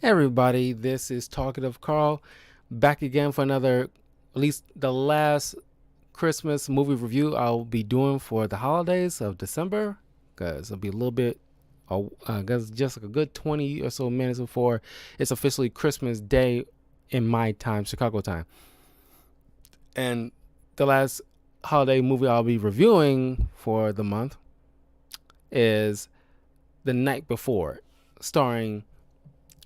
Everybody, this is Talkative Carl, back again for another, at least the last Christmas movie review I'll be doing for the holidays of December, because it'll be a little bit, because just like a good 20 or so minutes before it's officially Christmas Day in my time, Chicago time. And the last holiday movie I'll be reviewing for the month is The Night Before, starring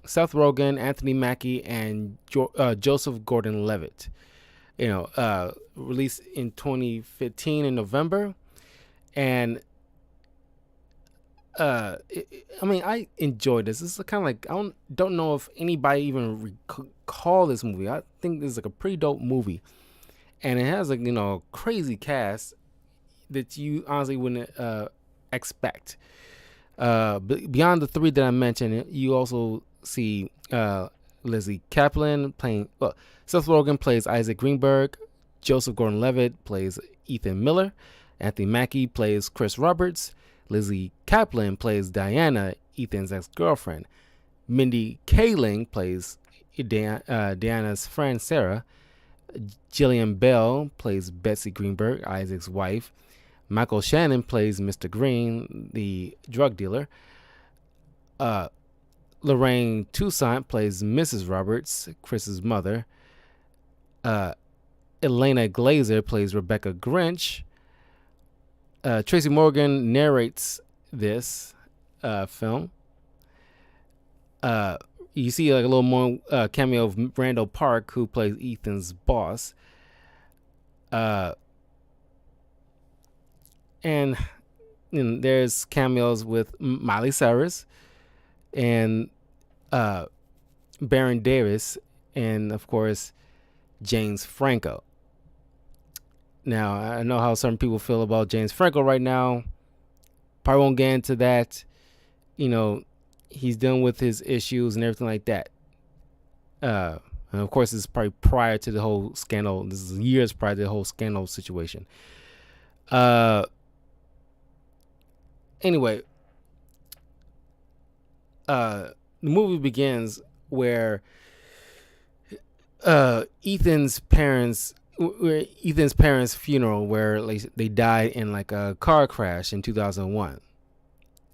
Seth Rogen, Anthony Mackie, and Joseph Gordon-Levitt. Released in 2015 in November, and I enjoyed this. This is kind of like I don't know if anybody even recall this movie. I think this is like a pretty dope movie, and it has a crazy cast that you honestly wouldn't expect. Beyond the three that I mentioned, you also see Lizzie Kaplan playing. Well, Seth Rogen plays Isaac Greenberg. Joseph Gordon-Levitt plays Ethan Miller. Anthony Mackie plays Chris Roberts. Lizzie Kaplan plays Diana, Ethan's ex-girlfriend. Mindy Kaling plays Diana's friend Sarah. Jillian Bell plays Betsy Greenberg, Isaac's wife. Michael Shannon plays Mr. Green, the drug dealer. Lorraine Toussaint plays Mrs. Roberts, Chris's mother. Elena Glazer plays Rebecca Grinch. Tracy Morgan narrates this film. You see like a little more cameo of Randall Park, who plays Ethan's boss. And there's cameos with Miley Cyrus and Baron Davis, and of course James Franco. Now, I know how certain people feel about James Franco right now. Probably won't get into that. He's dealing with his issues and everything like that. And of course, this is probably prior to the whole scandal. This is years prior to the whole scandal situation. Anyway, the movie begins where Ethan's parents' funeral, where they died in like a car crash in 2001,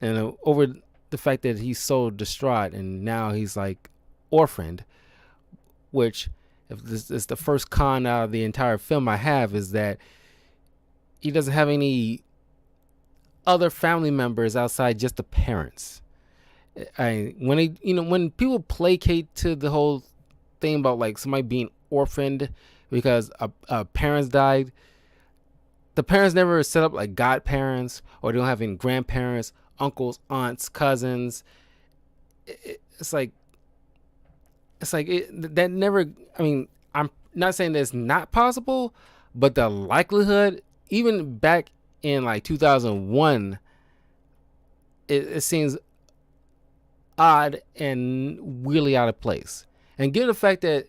and over the fact that he's so distraught, and now he's like orphaned. Which, if this is the first con out of the entire film I have, is that he doesn't have any other family members outside just the parents. When people placate to the whole thing about like somebody being orphaned because a parents died, the parents never set up like godparents, or they don't have any grandparents, uncles, aunts, cousins. That never. I mean, I'm not saying that it's not possible, but the likelihood, even back in like 2001, it seems odd and really out of place. And given the fact that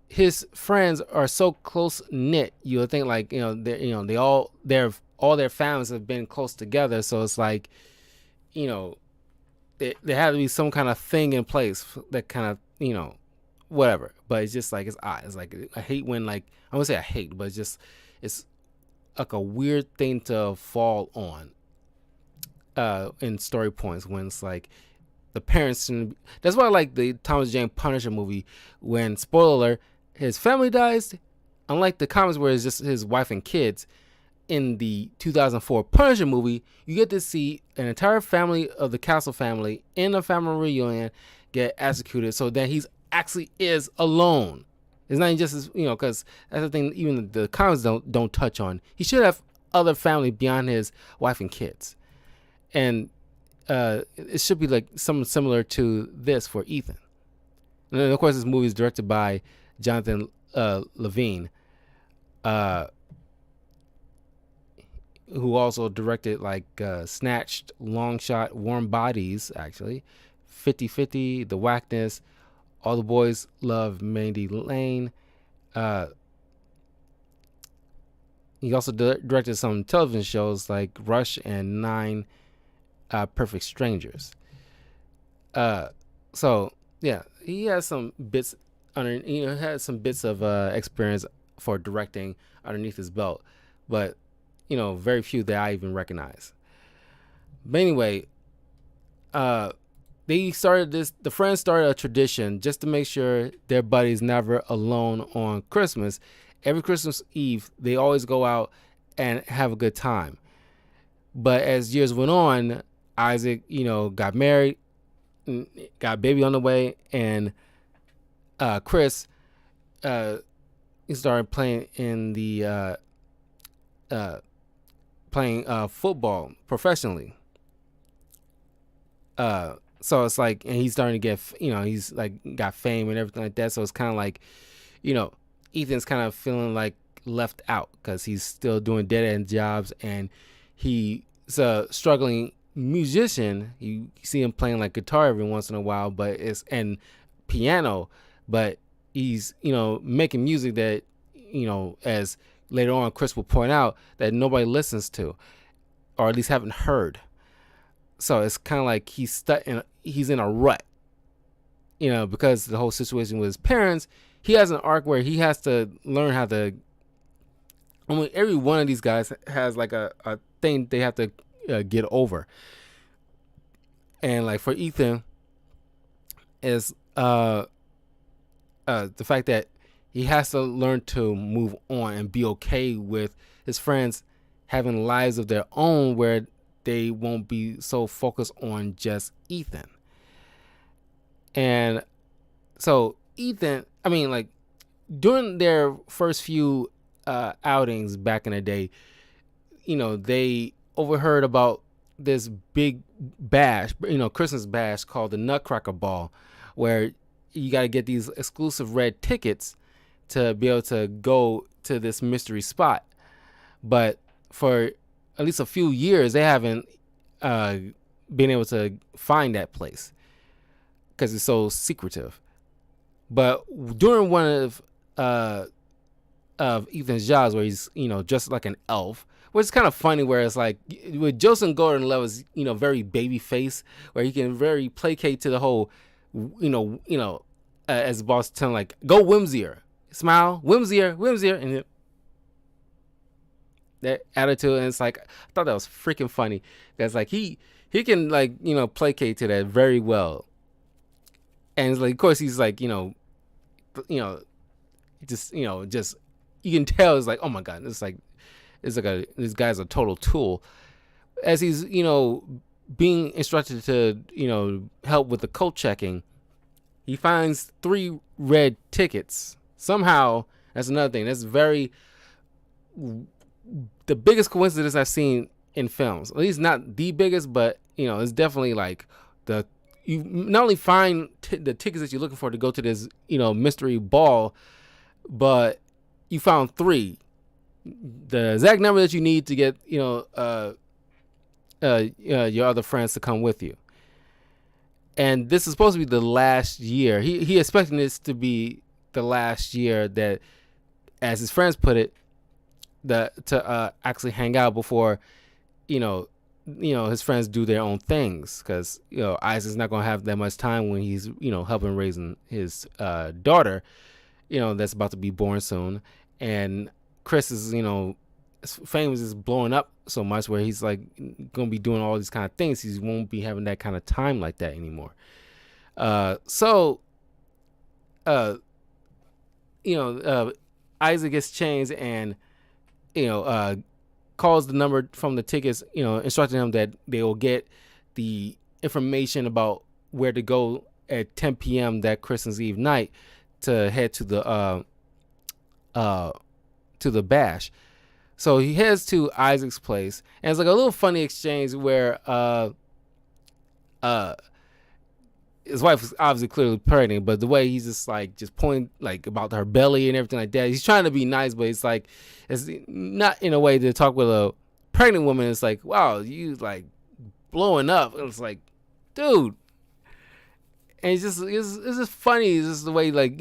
his friends are so close knit, you would think like all their families have been close together. So it's like, there had to be some kind of thing in place that kind of whatever. But it's just like it's odd. It's like I hate when I wouldn't say I hate, but it's like a weird thing to fall on in story points when it's like the parents. That's why I like the Thomas Jane Punisher movie, when, spoiler alert, his family dies. Unlike the comics where it's just his wife and kids, in the 2004 Punisher movie, you get to see an entire family of the Castle family in a family reunion get executed, so that he's actually is alone. It's not just because that's the thing. Even the comics don't touch on. He should have other family beyond his wife and kids, and it should be like something similar to this for Ethan. And then, of course, this movie is directed by Jonathan Levine, who also directed like Snatched, Long Shot, Warm Bodies, actually, 50-50, The Whackness, All the Boys Love Mandy Lane. He also directed some television shows like Rush and 9 Perfect Strangers. So Yeah, he has some bits under. Had some bits of experience for directing underneath his belt, but very few that I even recognize. But anyway, uh, they started this. The friends started a tradition just to make sure their buddy's never alone on Christmas. Every Christmas Eve, they always go out and have a good time. But as years went on, Isaac, got married, got a baby on the way, and Chris, he started playing in the playing football professionally. So it's like, and he's starting to get, he's like got fame and everything like that. So it's kind of like, Ethan's kind of feeling like left out because he's still doing dead end jobs, and he's a struggling musician. You see him playing like guitar every once in a while, but and piano, but he's making music that as later on Chris will point out, that nobody listens to, or at least haven't heard. So it's kind of like he's in a rut, because the whole situation with his parents. He has an arc where he has to learn how to. Every one of these guys has like a thing they have to get over, and like for Ethan, is the fact that he has to learn to move on and be okay with his friends having lives of their own where they won't be so focused on just Ethan. And so Ethan, during their first few outings back in the day, they overheard about this big bash, Christmas bash called the Nutcracker Ball, where you got to get these exclusive red tickets to be able to go to this mystery spot. But for at least a few years, they haven't been able to find that place because it's so secretive. But during one of Ethan's jobs, where he's dressed like an elf, which is kind of funny, where it's like with Joseph Gordon-Levitt's very baby face, where he can very placate to the whole as the boss telling like, go whimsier, smile, whimsier, and that attitude. And it's like, I thought that was freaking funny. That's like he can like placate to that very well. And it's like, of course he's like just you can tell it's like, oh my god, this guy's a total tool. As he's being instructed to help with the coat checking, he finds 3 red tickets. Somehow, that's another thing. That's the biggest coincidence I've seen in films. At least not the biggest, but it's definitely like you not only find the tickets that you're looking for to go to this mystery ball, but you found 3, the exact number that you need to get your other friends to come with you. And this is supposed to be the last year. He expecting this to be the last year that, as his friends put it, to actually hang out before his friends do their own things, because Isaac's not going to have that much time when he's helping raising his daughter that's about to be born soon. And Chris is fame is just blowing up so much where he's like going to be doing all these kind of things. He won't be having that kind of time like that anymore. Isaac gets changed and calls the number from the tickets, instructing him that they will get the information about where to go at 10 p.m. that Christmas Eve night to head to the bash. So he heads to Isaac's place, and it's like a little funny exchange where his wife is obviously clearly pregnant, but the way he's just pointing like about her belly and everything like that. He's trying to be nice, but it's like, it's not in a way to talk with a pregnant woman. It's like, wow, you like blowing up. It's like, dude. And it's just funny. It's just the way like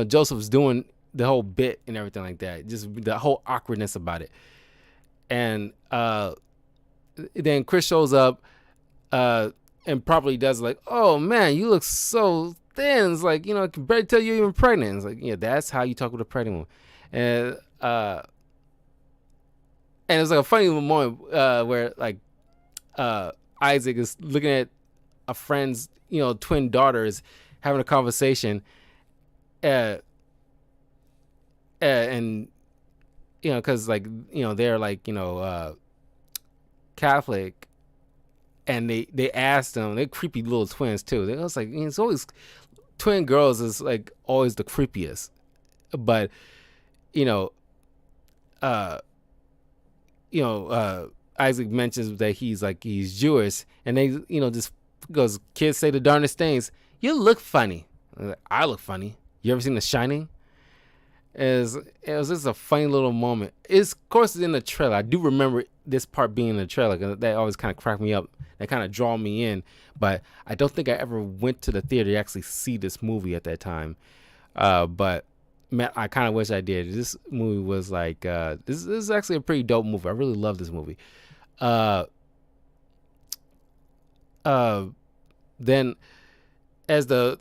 Joseph's doing the whole bit and everything like that. Just the whole awkwardness about it. And then Chris shows up and probably does like, oh man, you look so then. It's like, I can barely tell you're even pregnant. It's like, yeah, that's how you talk with a pregnant woman. And it was like a funny moment where like Isaac is looking at a friend's twin daughters having a conversation, and because like they're like Catholic, and they asked them, they're creepy little twins too. They was like, it's always twin girls is like always the creepiest, but uh Isaac mentions that he's Jewish, and they just goes, kids say the darndest things. You look funny. Like, I look funny. You ever seen The Shining? It was just a funny little moment. Of course it's in the trailer. I do remember this part being in the trailer, because that always kind of cracked me up. That kind of draw me in. But I don't think I ever went to the theater to actually see this movie at that time. But man, I kind of wish I did. This movie was like this is actually a pretty dope movie. I really love this movie. Then as they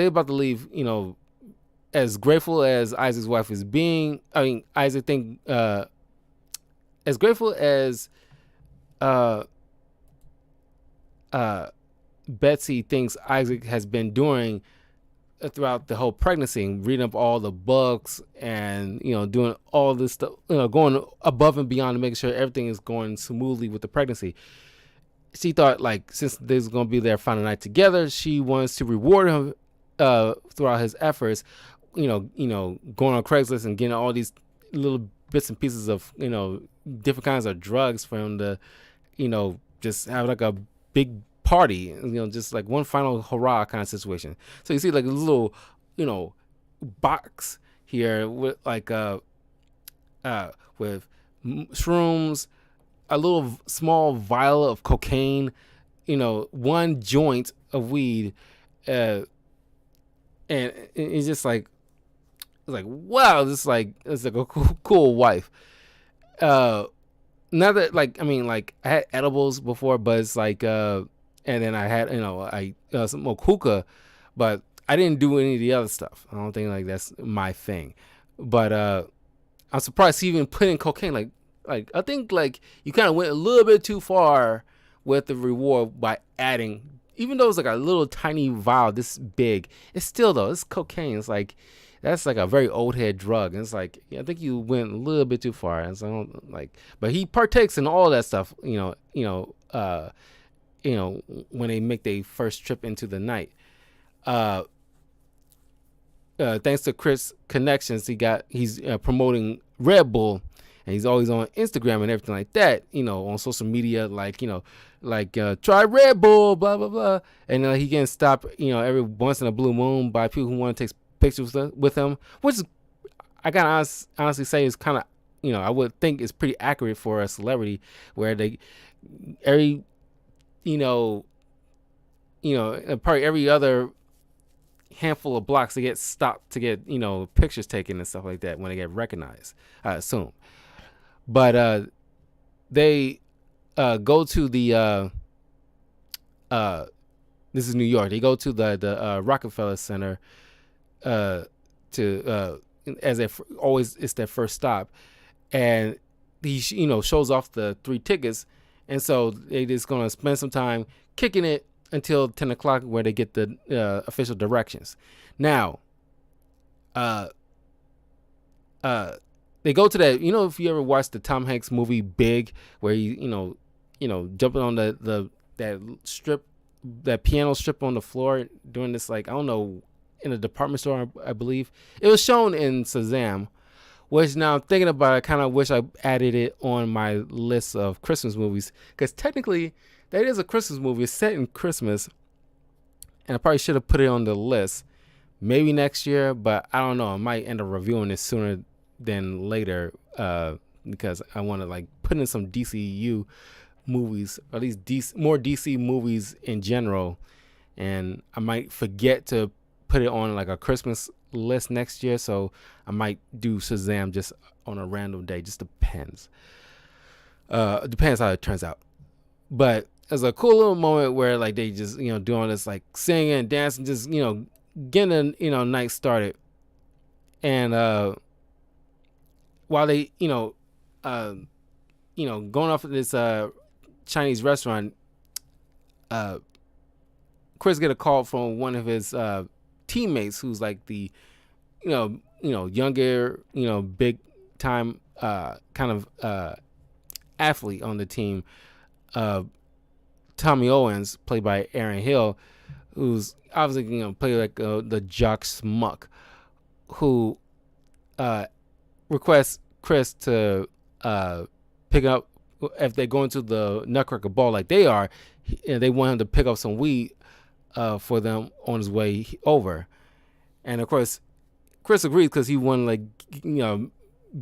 about to leave, as grateful as Isaac's wife is being, Isaac think as grateful as Betsy thinks Isaac has been doing throughout the whole pregnancy, reading up all the books and doing all this stuff, going above and beyond to make sure everything is going smoothly with the pregnancy. She thought, like, since they're going to be there final night together, she wants to reward him throughout his efforts, going on Craigslist and getting all these little bits and pieces of different kinds of drugs for him to just have like a big party, just like one final hurrah kind of situation. So you see like a little box here with like with shrooms, a little small vial of cocaine, one joint of weed, and it's just like, wow, this is like, it's like a cool wife. Not that like, I had edibles before, but it's like and then I had some more hookah, but I didn't do any of the other stuff. I don't think like that's my thing. But I'm surprised he even put in cocaine. Like I think like you kind of went a little bit too far with the reward by adding, even though it's like a little tiny vial this big, it's still though, it's cocaine. It's like, that's like a very old head drug, and it's like, I think you went a little bit too far. And so but he partakes in all that stuff, when they make their first trip into the night. Thanks to Chris connections, he's promoting Red Bull, and he's always on Instagram and everything like that, on social media, try Red Bull, blah blah blah, and he getting stopped, every once in a blue moon by people who want to take pictures with him, which is, I gotta honestly say, is kind of, I would think is pretty accurate for a celebrity, where probably every other handful of blocks they get stopped to get pictures taken and stuff like that when they get recognized, I assume. But they go to the this is New York. They go to the Rockefeller Center as always, it's their first stop, and he shows off the 3 tickets, and so they just gonna spend some time kicking it until 10 o'clock, where they get the official directions. Now they go to that, if you ever watched the Tom Hanks movie Big, where he jumping on that piano strip on the floor, doing this, like, I don't know, in a department store, I believe. It was shown in Shazam, which, now I'm thinking about it, I kind of wish I added it on my list of Christmas movies, because technically that is a Christmas movie. It's set in Christmas, and I probably should have put it on the list maybe next year, but I don't know. I might end up reviewing this sooner than later, because I want to like put in some DCU movies, or at least more DC movies in general, and I might forget to put it on like a Christmas list next year, so I might do Shazam just on a random day. Just depends. Depends how it turns out. But there's a cool little moment where like they just doing this like singing and dancing, just getting night started, and while they going off of this Chinese restaurant, Chris get a call from one of his teammates who's like the younger big time kind of athlete on the team, Tommy Owens, played by Aaron Hill, who's obviously play like the jock smuck, who requests Chris to pick up, if they go into the Nutcracker Ball like they are, they want him to pick up some weed for them on his way over. And of course Chris agrees because he wanted like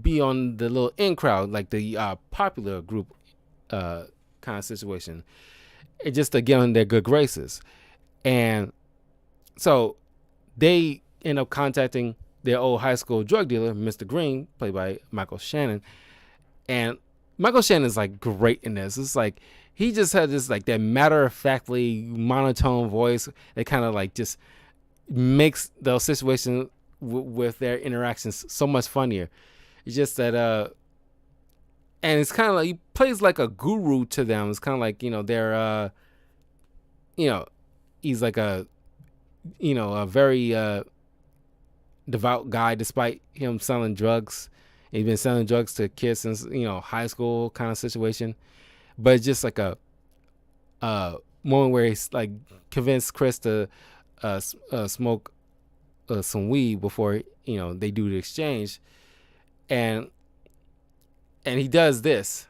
be on the little in crowd, like the popular group kind of situation, just to get in their good graces. And so they end up contacting their old high school drug dealer, Mr. Green, played by Michael Shannon. And Michael Shannon's like great in this. It's like he just had this like that matter-of-factly monotone voice that kind of like just makes those situations with their interactions so much funnier. It's just that and it's kind of like he plays like a guru to them. It's kind of like they're he's like a very devout guy, despite him selling drugs. He's been selling drugs to kids since high school kind of situation. But it's just like a moment where he's like convinced Chris to smoke some weed before they do the exchange, and he does this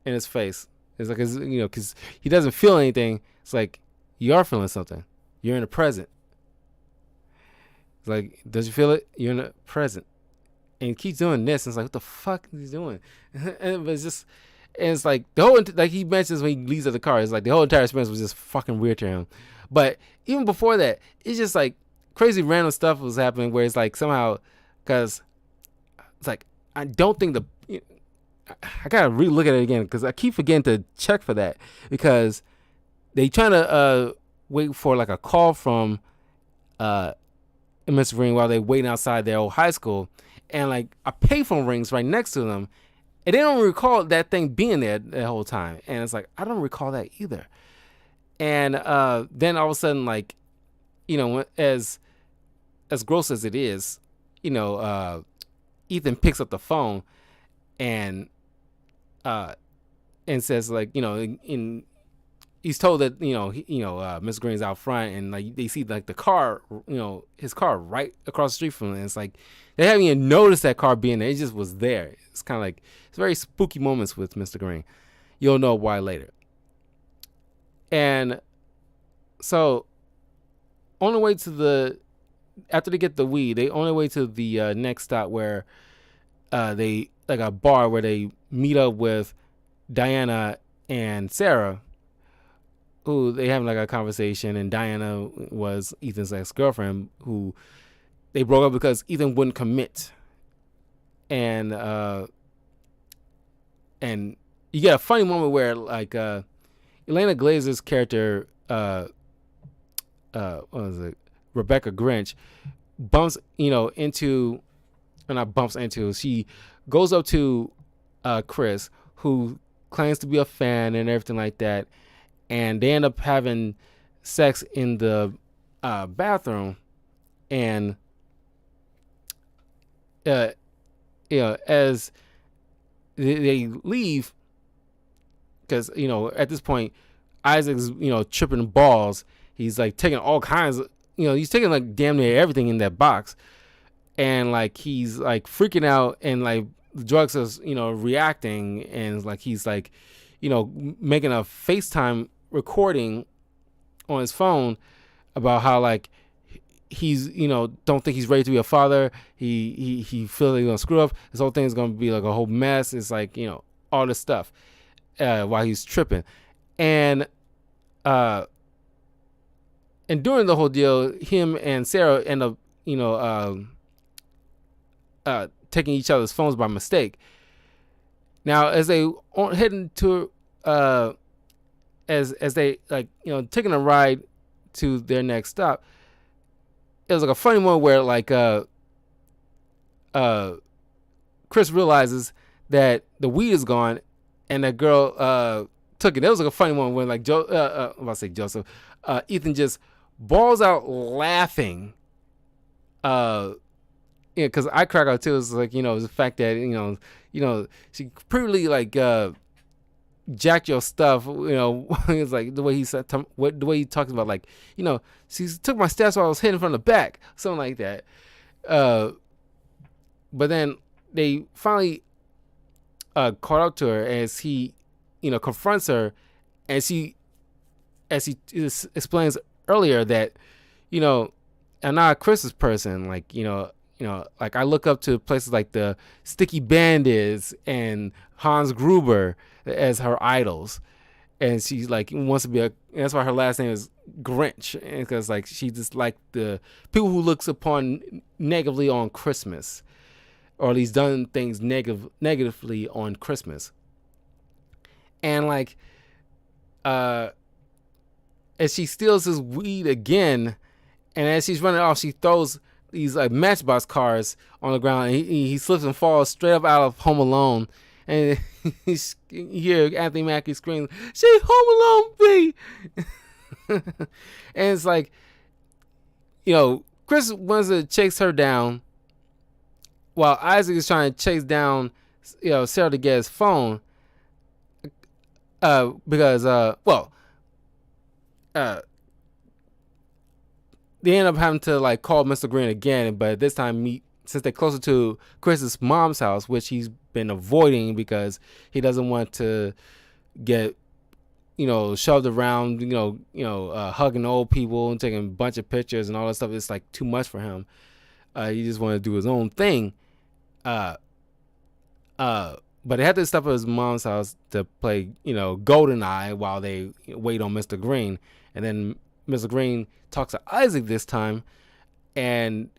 in his face. It's like because he doesn't feel anything. It's like you are feeling something. You're in the present. It's like, does you feel it? You're in the present. And he keeps doing this. And it's like, what the fuck is he doing? And it's like the whole, like he mentions when he leaves at the car, it's like the whole entire experience was just fucking weird to him. But even before that, it's just like crazy random stuff was happening where it's like somehow, because it's like, I don't think I gotta re-look at it again because I keep forgetting to check for that, because they trying to wait for like a call from Mr. Green while they waiting outside their old high school, and like a payphone rings right next to them, and they don't recall that thing being there the whole time. And it's like, I don't recall that either. And then all of a sudden, like, as gross as it is, Ethan picks up the phone and says, like, he's told that Miss Green's out front, and like they see like the car, his car right across the street from him. And it's like they haven't even noticed that car being there; it just was there. It's kind of like it's very spooky moments with Mr. Green. You'll know why later. And so, on the way to after they get the weed, they on their way to the next stop where they like a bar where they meet up with Diana and Sarah, who they having like a conversation. And Diana was Ethan's ex-girlfriend, who they broke up because Ethan wouldn't commit. And you get a funny moment where like Elena Glazer's character, what was it, Rebecca Grinch, bumps she goes up to Chris, who claims to be a fan and everything like that, and they end up having sex in the bathroom. And as they leave, because at this point Isaac's tripping balls. He's like taking all kinds of he's taking like damn near everything in that box, and like he's like freaking out, and like the drugs is reacting, and like he's like making a FaceTime recording on his phone about how like he's don't think he's ready to be a father. He feels like he's gonna screw up. This whole thing is gonna be like a whole mess. It's like all this stuff while he's tripping, and during the whole deal, him and Sarah end up taking each other's phones by mistake. Now as they heading to as they like taking a ride to their next stop, it was like a funny moment where like Chris realizes that the weed is gone, and that girl took it. That was like a funny one when like I'm about to say Joseph, Ethan just balls out laughing. Because I crack out too. It's like the fact that she pretty like jacked your stuff. It's like the way he said, the way he talks about like she took my stats while I was hitting from the back, something like that. But then they finally caught up to her as he confronts her, and she as he explains earlier that I'm not a Chris's person, like like I look up to places like the Sticky Bandits and Hans Gruber as her idols, and she's like wants to be and that's why her last name is Grinch, because like she just like the people who looks upon negatively on Christmas, or at least done things negatively on Christmas. And like as she steals his weed again, and as she's running off, she throws these like Matchbox cars on the ground, and he slips and falls straight up out of Home Alone. And you hear Anthony Mackie scream, "She Home Alone, B!" And it's like, Chris wants to chase her down, while Isaac is trying to chase down, Sarah to get his phone. Because they end up having to like call Mr. Green again, but this time since they're closer to Chris's mom's house, which he's been avoiding because he doesn't want to get shoved around, hugging old people and taking a bunch of pictures and all that stuff. It's like too much for him. He just wanted to do his own thing. But they had to stop at his mom's house to play, GoldenEye while they wait on Mr. Green. And then Mr. Green talks to Isaac this time, and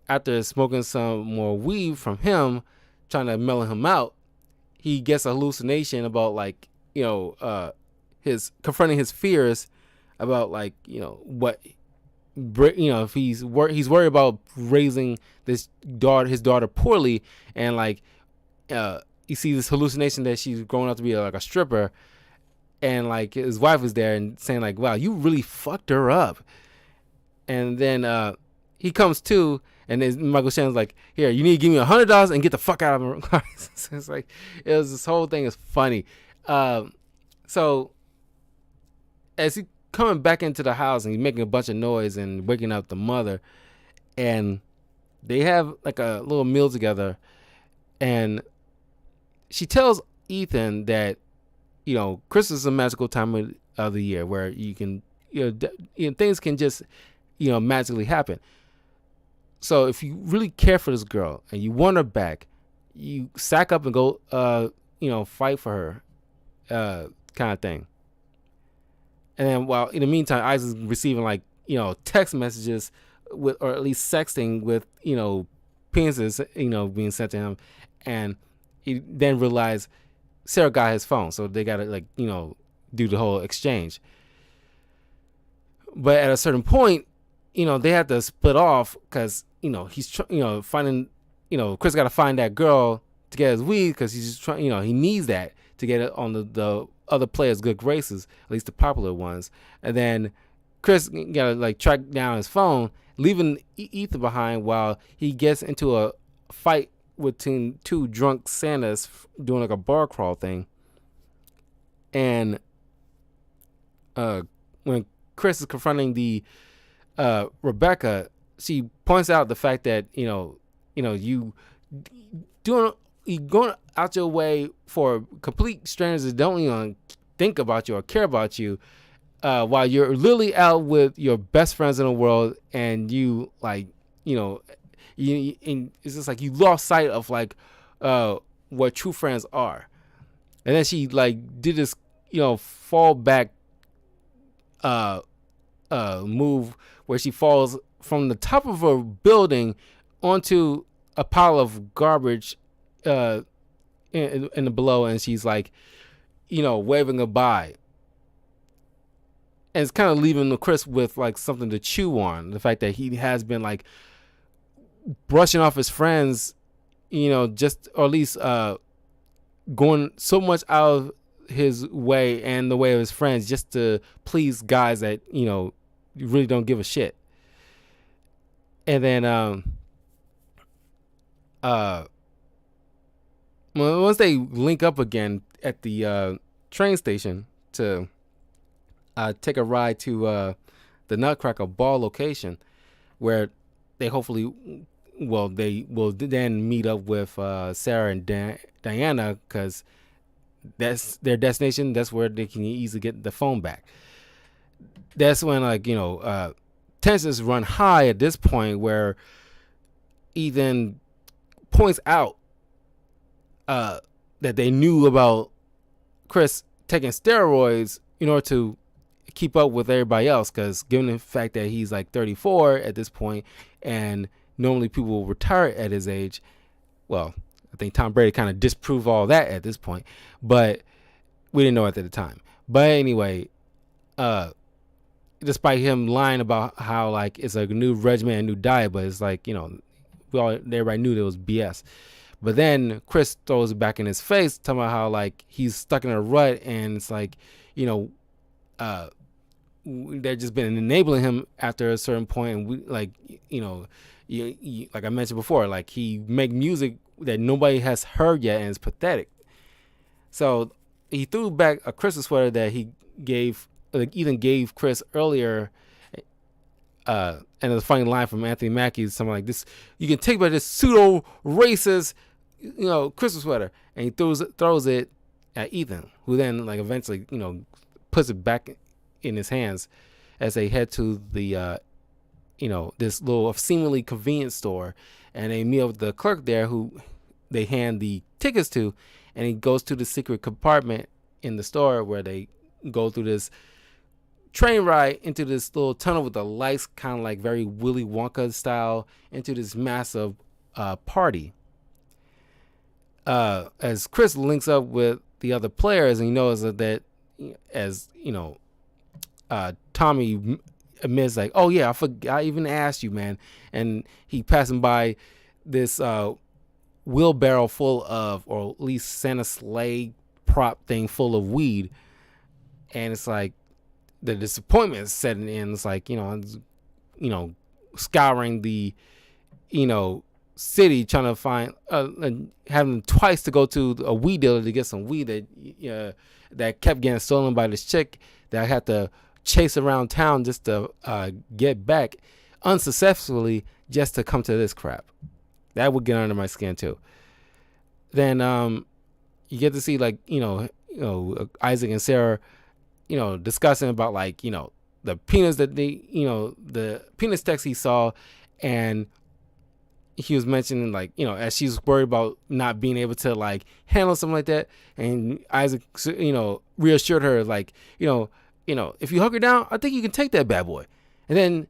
after smoking some more weed from him, trying to mellow him out, he gets a hallucination about like his confronting his fears about like what if he's worried about raising his daughter poorly, and like you see this hallucination that she's growing up to be like a stripper, and like his wife is there and saying like, wow, you really fucked her up. And then he comes to, and then Michael Shannon's like, here, you need to give me $100 and get the fuck out of my car. So it's like, this whole thing is funny. So as he coming back into the house, and he's making a bunch of noise and waking up the mother, and they have like a little meal together, and she tells Ethan that Christmas is a magical time of the year where you can things can just magically happen. So if you really care for this girl and you want her back, you sack up and go fight for her, kind of thing. And then while in the meantime, Isaac's receiving like text messages with, or at least sexting with penises being sent to him, and he then realized Sarah got his phone, so they gotta like do the whole exchange. But at a certain point, they had to split off because he's finding Chris got to find that girl to get his weed, because he's just trying he needs that to get it on the other players' good graces, at least the popular ones. And then Chris gotta like track down his phone, leaving Ethan behind while he gets into a fight between two drunk Santas doing like a bar crawl thing. And when Chris is confronting the Rebecca, she points out the fact that you going out your way for complete strangers that don't even think about you or care about you, while you're literally out with your best friends in the world, and you like and it's just like you lost sight of like what true friends are. And then she like did this fall back move where she falls from the top of a building onto a pile of garbage in the below, and she's like waving goodbye. and it's kind of leaving Chris with like something to chew on. The fact that he has been like brushing off his friends, just or at least going so much out of his way and the way of his friends just to please guys that really don't give a shit. And then once they link up again at the train station to take a ride to the Nutcracker Ball location, where they they will then meet up with Sarah and Diana, because that's their destination. That's where they can easily get the phone back. That's when tensions run high at this point, where Ethan points out that they knew about Chris taking steroids in order to keep up with everybody else, because given the fact that he's like 34 at this point, and normally people will retire at his age. Well, I think Tom Brady kind of disproved all that at this point, but we didn't know it at the time. But anyway, despite him lying about how like it's a new regimen, a new diet, but it's like, everybody knew that was BS. But then Chris throws it back in his face, talking about how like he's stuck in a rut, and it's like, they've just been enabling him after a certain point, and we like, like I mentioned before, like he make music that nobody has heard yet, and it's pathetic. So he threw back a Christmas sweater that he Ethan gave Chris earlier, and there's a funny line from Anthony Mackie, something like this: "You can take back this pseudo racist, Christmas sweater," and he throws it at Ethan, who then like eventually puts it back in his hands as they head to the this little seemingly convenience store, and they meet up with the clerk there, who they hand the tickets to, and he goes to the secret compartment in the store where they go through this train ride into this little tunnel with the lights, kind of like very Willy Wonka style, into this massive party. As Chris links up with the other players, and he knows that as Tommy admits, like, "Oh yeah, I forgot, I even asked you, man," and he passing by this wheelbarrow full of, or at least Santa sleigh prop thing full of weed, and it's like the disappointment is setting in. It's like, scouring the city, trying to find having twice to go to a weed dealer to get some weed that kept getting stolen by this chick that I had to chase around town just to get back unsuccessfully, just to come to this crap. That would get under my skin too. Then you get to see like Isaac and Sarah discussing about like the penis that the penis text he saw, and he was mentioning like as she's worried about not being able to like handle something like that, and Isaac reassured her like if you hug her down, I think you can take that bad boy. And then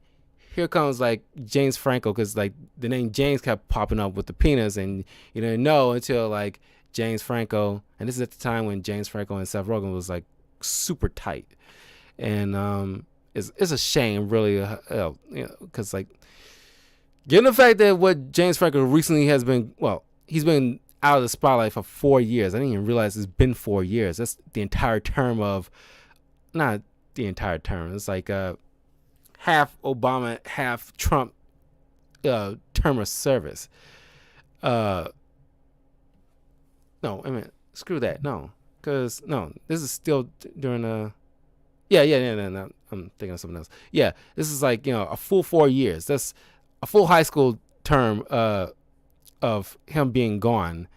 here comes like James Franco, because like the name James kept popping up with the penis, and you didn't know until like James Franco, and this is at the time when James Franco and Seth Rogen was like super tight, and it's a shame really, because like given the fact that what James Franco recently has been, he's been out of the spotlight for 4 years. I didn't even realize it's been 4 years. That's the entire term of, not the entire term. It's like half Obama, half Trump term of service. No, I mean, screw that. No, because this is still during no, I'm thinking of something else. Yeah, this is like a full 4 years. That's a full high school term of him being gone,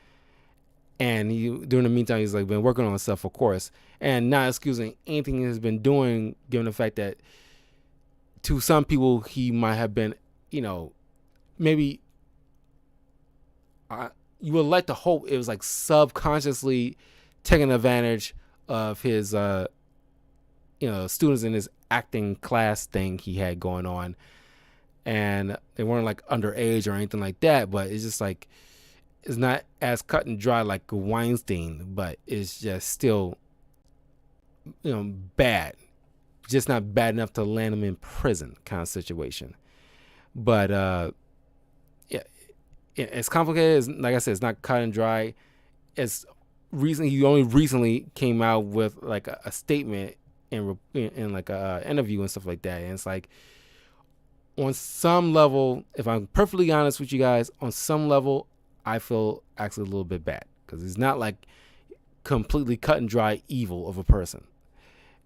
and during the meantime he's like been working on himself, of course, and not excusing anything he's been doing, given the fact that to some people he might have been, maybe you would like to hope it was like subconsciously taking advantage of his students in his acting class thing he had going on. And they weren't like underage or anything like that, but it's just like, it's not as cut and dry like Weinstein, but it's just still, bad. just not bad enough to land him in prison kind of situation. But yeah, it's complicated. It's, like I said, it's not cut and dry. It's he only recently came out with like a statement in like a interview and stuff like that. And it's like, on some level, if I'm perfectly honest with you guys, on some level, I feel actually a little bit bad because he's not like completely cut and dry evil of a person.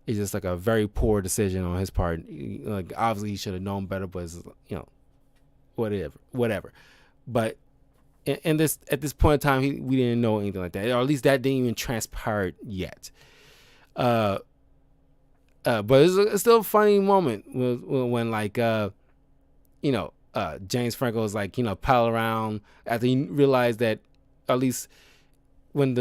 It's just like a very poor decision on his part. Like obviously he should have known better, but it's, whatever. But in this at this point in time, we didn't know anything like that, or at least that didn't even transpire yet. But it's still a funny moment when like James Franco is like pal around after he realized that, at least when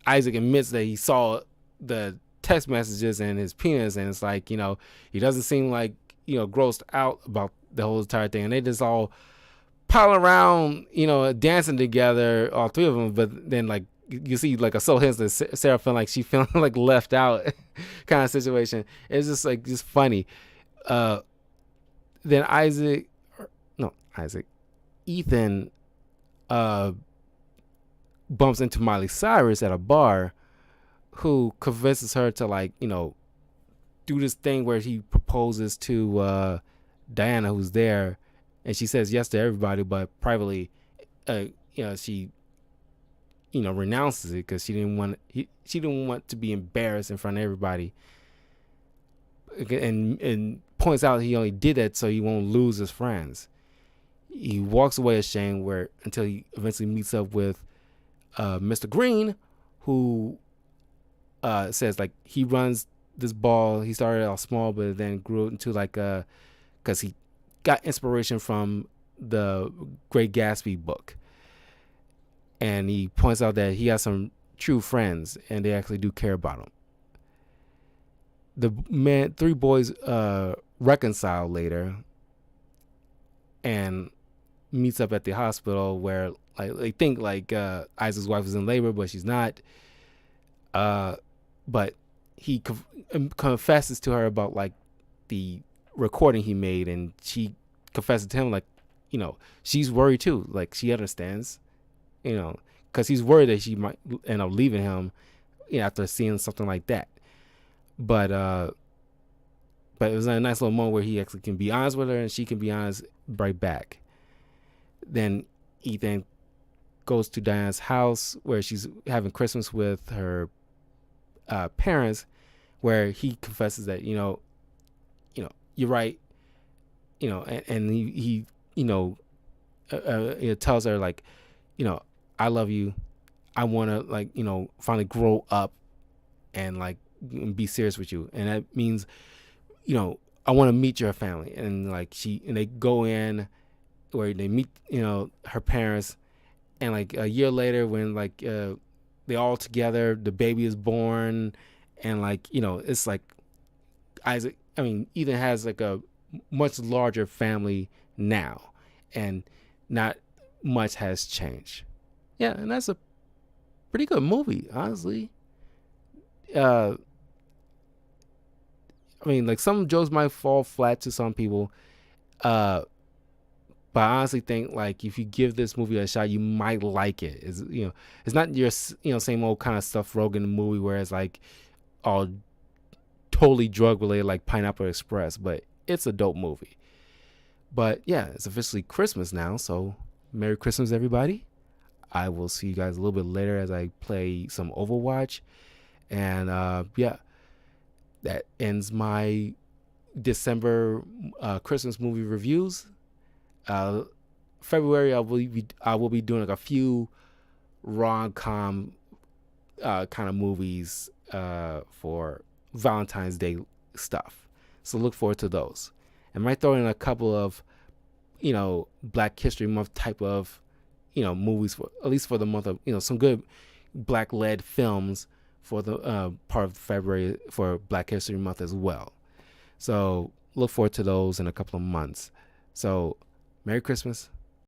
Isaac admits that he saw the text messages and his penis, and it's like he doesn't seem like grossed out about the whole entire thing, and they just all pile around dancing together, all three of them. But then like you see like a soul hints that Sarah feeling like she feeling like left out kind of situation. It's just funny. Then Ethan bumps into Miley Cyrus at a bar, who convinces her to like do this thing where he proposes to Diana, who's there, and she says yes to everybody, but privately she renounces it because she didn't want to be embarrassed in front of everybody, and points out he only did that so he won't lose his friends. He walks away ashamed until he eventually meets up with Mr. Green, who says like he runs this ball. He started out small, but then grew into like because he got inspiration from the Great Gatsby book, and he points out that he has some true friends and they actually do care about him. The three boys reconcile later and meets up at the hospital where like they think like Isaac's wife is in labor, but she's not. But he confesses to her about like the recording he made, and she confesses to him like she's worried too. Like she understands, because he's worried that she might end up leaving him after seeing something like that. But it was a nice little moment where he actually can be honest with her, and she can be honest right back. Then Ethan goes to Diana's house where she's having Christmas with her parents, where he confesses that you're right, and he tells her like I love you, I want to like finally grow up and like be serious with you, and that means I want to meet your family. And like they go in where they meet her parents, and like a year later when like they all together, the baby is born, and like it's like Ethan has like a much larger family now, and not much has changed. Yeah, and that's a pretty good movie, honestly. Like some jokes might fall flat to some people, but I honestly think like if you give this movie a shot, you might like it. It's not your same old kind of stuff Rogen movie where it's like all totally drug related like Pineapple Express, but it's a dope movie. But yeah, it's officially Christmas now, so Merry Christmas, everybody. I will see you guys a little bit later as I play some Overwatch, and that ends my December Christmas movie reviews. February I will be doing like a few rom-com kind of movies for Valentine's Day stuff, so look forward to those. I might throw in a couple of Black History Month type of movies for at least for the month of some good black led films for the part of February for Black History Month as well. So look forward to those in a couple of months. So Merry Christmas.